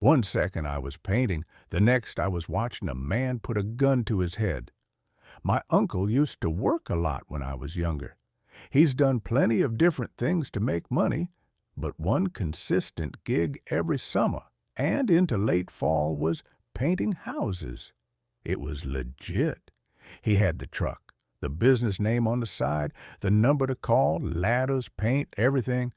One second I was painting, the next I was watching a man put a gun to his head. My uncle used to work a lot when I was younger. He's done plenty of different things to make money, but one consistent gig every summer and into late fall was painting houses. It was legit. He had the truck, the business name on the side, the number to call, ladders, paint, everything.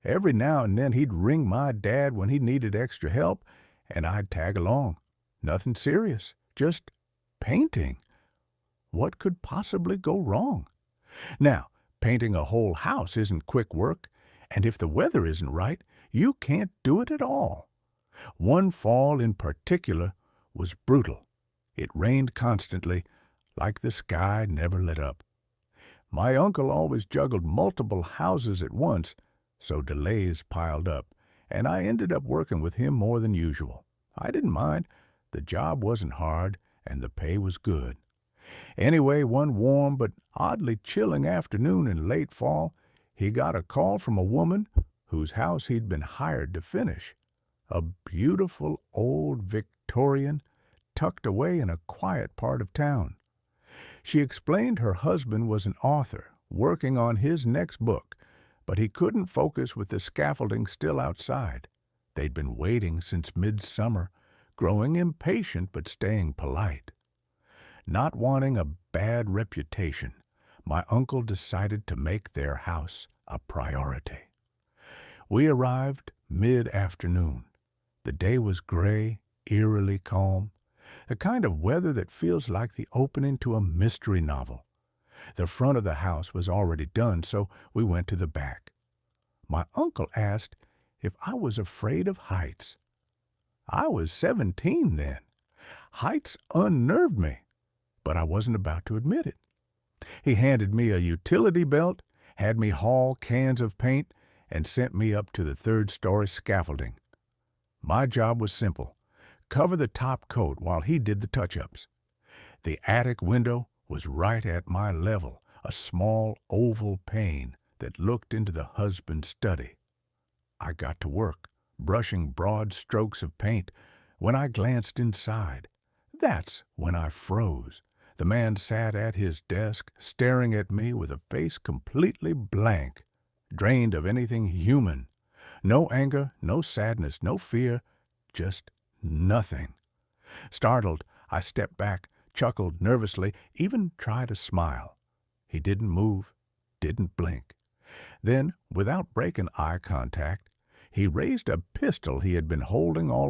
Every now and then he'd ring my dad when he needed extra help, and I'd tag along. Nothing serious, just painting. What could possibly go wrong? Now, painting a whole house isn't quick work, and if the weather isn't right, you can't do it at all. One fall in particular was brutal. It rained constantly, like the sky never let up. My uncle always juggled multiple houses at once, so delays piled up, and I ended up working with him more than usual. I didn't mind. The job wasn't hard, and the pay was good. Anyway, one warm but oddly chilling afternoon in late fall, he got a call from a woman whose house he'd been hired to finish. A beautiful old Victorian tucked away in a quiet part of town. She explained her husband was an author working on his next book, but he couldn't focus with the scaffolding still outside. They'd been waiting since midsummer, growing impatient but staying polite. Not wanting a bad reputation, my uncle decided to make their house a priority. We arrived mid-afternoon. The day was gray, eerily calm, the kind of weather that feels like the opening to a mystery novel. The front of the house was already done, so we went to the back. My uncle asked if I was afraid of heights. I was 17 then. Heights unnerved me, but I wasn't about to admit it. He handed me a utility belt, had me haul cans of paint, and sent me up to the third-story scaffolding. My job was simple: cover the top coat while he did the touch-ups. The attic window was right at my level, a small oval pane that looked into the husband's study. I got to work, brushing broad strokes of paint. When I glanced inside, that's when I froze. The man sat at his desk, staring at me with a face completely blank, drained of anything human. No anger, no sadness, no fear, just nothing. Startled, I stepped back, chuckled nervously, even tried a smile. He didn't move, didn't blink. Then, without breaking eye contact, he raised a pistol he had been holding all